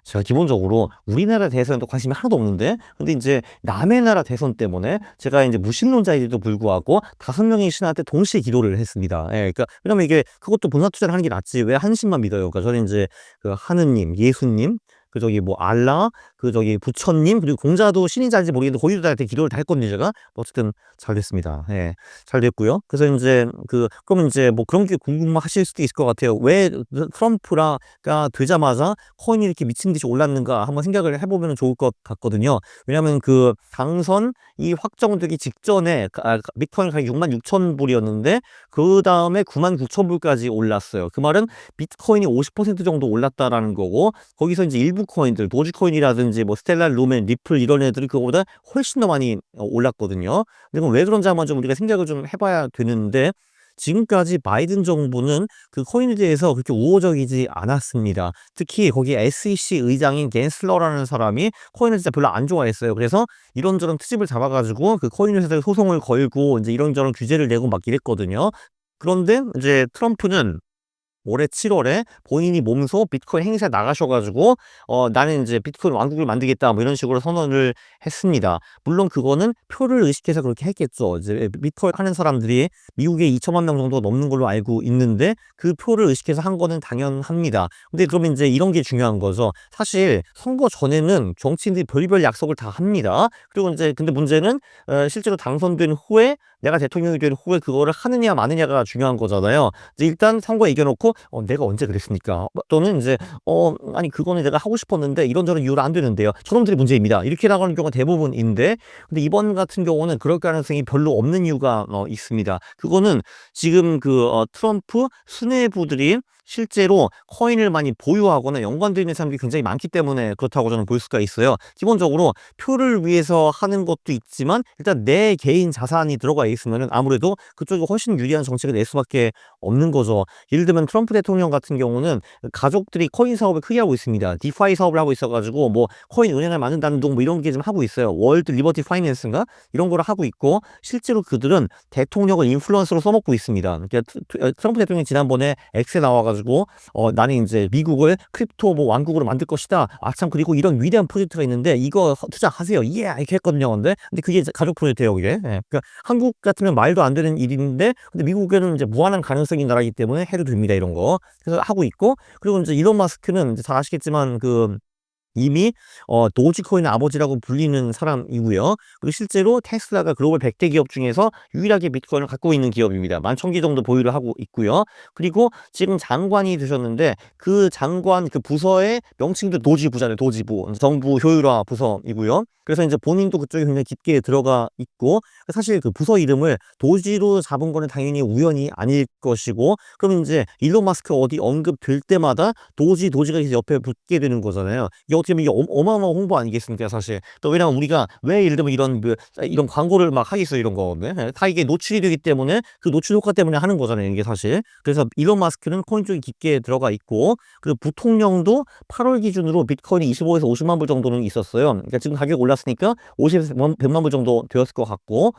제가 기본적으로 우리나라 대선에 또 관심이 하나도 없는데, 근데 이제 남의 나라 대선 때문에 제가 이제 무신론자에도 불구하고 5명의 신한테 동시에 기도를 했습니다. 예, 그러니까 왜냐면 이게 그것도 본사 투자를 하는 게 낫지 왜 한신만 믿어요? 그러니까 저는 이제 그 하느님, 예수님, 그 저기 뭐 알라, 그 저기 부처님, 그리고 공자도 신인지 아닌지 모르겠는데 거기도 다 기도를 다 했거든요, 제가. 어쨌든 잘 됐습니다. 예, 잘 됐고요. 그래서 이제 그러면 이제 뭐 그런 게 궁금하실 수도 있을 것 같아요. 왜 트럼프가 되자마자 코인이 이렇게 미친 듯이 올랐는가 한번 생각을 해보면 좋을 것 같거든요. 왜냐하면 그 당선이 확정되기 직전에 비트코인 가격이 66,000불이었는데 그 다음에 99,000불까지 올랐어요. 그 말은 비트코인이 50% 정도 올랐다라는 거고, 거기서 이제 일부 코인들, 도지코인이라든지 뭐 스텔라, 루멘, 리플 이런 애들이 그거보다 훨씬 더 많이 올랐거든요. 근데 그럼 왜 그런지 한번 좀 우리가 생각을 좀 해봐야 되는데, 지금까지 바이든 정부는 그 코인에 대해서 그렇게 우호적이지 않았습니다. 특히 거기 SEC 의장인 갠슬러라는 사람이 코인을 진짜 별로 안 좋아했어요. 그래서 이런저런 트집을 잡아가지고 그 코인 회사들 소송을 걸고 이제 이런저런 규제를 내고 막 이랬거든요. 그런데 이제 트럼프는 올해 7월에 본인이 몸소 비트코인 행사에 나가셔가지고 나는 이제 비트코인 왕국을 만들겠다 뭐 이런 식으로 선언을 했습니다. 물론 그거는 표를 의식해서 그렇게 했겠죠. 이제 비트코인 하는 사람들이 미국에 2천만 명 정도 넘는 걸로 알고 있는데 그 표를 의식해서 한 거는 당연합니다. 근데 그러면 이제 이런 게 중요한 거죠. 사실 선거 전에는 정치인들이 별의별 약속을 다 합니다. 그리고 이제 근데 문제는 실제로 당선된 후에 내가 대통령이 된 후에 그거를 하느냐 마느냐가 중요한 거잖아요. 이제 일단 선거에 이겨놓고 내가 언제 그랬습니까? 또는 이제 아니 그거는 내가 하고 싶었는데 이런저런 이유로 안 되는데요. 저놈들이 문제입니다. 이렇게 나가는 경우가 대부분인데, 근데 이번 같은 경우는 그럴 가능성이 별로 없는 이유가 있습니다. 그거는 지금 트럼프 수뇌부들이 실제로 코인을 많이 보유하거나 연관되어 있는 사람들이 굉장히 많기 때문에 그렇다고 저는 볼 수가 있어요. 기본적으로 표를 위해서 하는 것도 있지만 일단 내 개인 자산이 들어가 있으면 아무래도 그쪽이 훨씬 유리한 정책을 낼 수밖에 없는 거죠. 예를 들면 트럼프 대통령 같은 경우는 가족들이 코인 사업을 크게 하고 있습니다. 디파이 사업을 하고 있어가지고 뭐 코인 은행을 만든다는 둥 뭐 이런 게 좀 하고 있어요. 월드 리버티 파이낸스인가 이런 거를 하고 있고, 실제로 그들은 대통령을 인플루언서로 써먹고 있습니다. 그러니까 트럼프 대통령이 지난번에 엑스에 나와가지고 나는 이제 미국을 크립토 뭐 왕국으로 만들 것이다. 참 그리고 이런 위대한 프로젝트가 있는데 이거 투자하세요. 예, 이렇게 했거든요. 근데 그게 가족 프로젝트예요, 이게. 예. 그러니까 한국 같으면 말도 안 되는 일인데, 근데 미국에는 이제 무한한 가능성이 나라이기 때문에 해도 됩니다, 이런 거. 그래서 하고 있고, 그리고 이제 일론 마스크는 이제 잘 아시겠지만 이미 도지코인의 아버지라고 불리는 사람이고요. 그리고 실제로 테슬라가 글로벌 100대 기업 중에서 유일하게 비트코인을 갖고 있는 기업입니다. 11,000개 정도 보유를 하고 있고요. 그리고 지금 장관이 되셨는데 그 장관 그 부서의 명칭도 도지부잖아요. 도지부. 정부 효율화 부서이고요. 그래서 이제 본인도 그쪽에 굉장히 깊게 들어가 있고, 사실 그 부서 이름을 도지로 잡은 거는 당연히 우연이 아닐 것이고, 그럼 이제 일론 마스크 어디 언급될 때마다 도지가 이제 옆에 붙게 되는 거잖아요. 이게 어떻게 보면 이게 어마어마한 홍보 아니겠습니까, 사실. 또 왜냐면 우리가 왜 예를 들면 이런 광고를 막 하겠어요, 이런 거. 네? 다 이게 노출이 되기 때문에 그 노출 효과 때문에 하는 거잖아요, 이게 사실. 그래서 일론 마스크는 코인 쪽에 깊게 들어가 있고, 그리고 부통령도 8월 기준으로 비트코인이 25에서 50만 불 정도는 있었어요. 그러니까 지금 가격 올랐으니까 50에서 100만 불 정도 되었을 것 같고,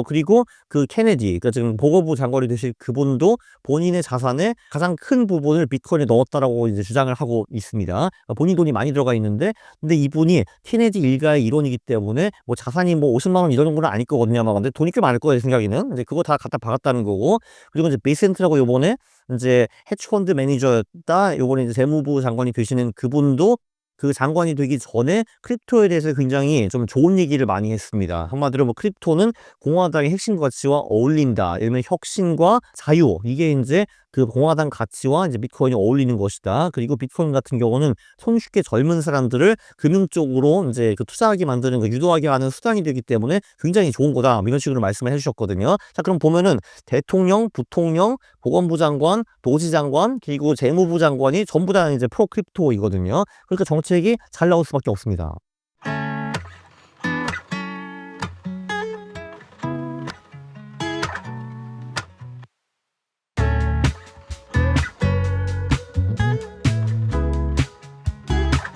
그리고 그 케네디, 그러니까 지금 보건부 장관이 되실 그분도 본인의 자산의 가장 큰 부분을 비트코인에 넣었다라고 이제 주장을 하고 있습니다. 그러니까 본인 돈이 많이 들어가 있는데, 근데 이분이 케네디 일가의 일원이기 때문에 뭐 자산이 뭐 50만 원 이런 정도는 아닐 거거든요, 아마. 근데 돈이 꽤 많을 거예요, 생각에는. 이제 그거 다 갖다 박았다는 거고, 그리고 이제 베이센트라고 요번에 이제 헤지펀드 매니저였다, 요번에 이제 재무부 장관이 되시는 그분도 그 장관이 되기 전에 크립토에 대해서 굉장히 좀 좋은 얘기를 많이 했습니다. 한마디로 뭐 크립토는 공화당의 핵심 가치와 어울린다. 예를 들면 혁신과 자유. 이게 이제 그 공화당 가치와 이제 비트코인이 어울리는 것이다. 그리고 비트코인 같은 경우는 손쉽게 젊은 사람들을 금융 쪽으로 이제 투자하게 만드는 유도하게 하는 수단이 되기 때문에 굉장히 좋은 거다. 이런 식으로 말씀을 해주셨거든요. 자, 그럼 보면은 대통령, 부통령, 보건부 장관, 도지 장관, 그리고 재무부 장관이 전부 다 이제 프로 크립토이거든요. 그러니까 정책이 잘 나올 수밖에 없습니다.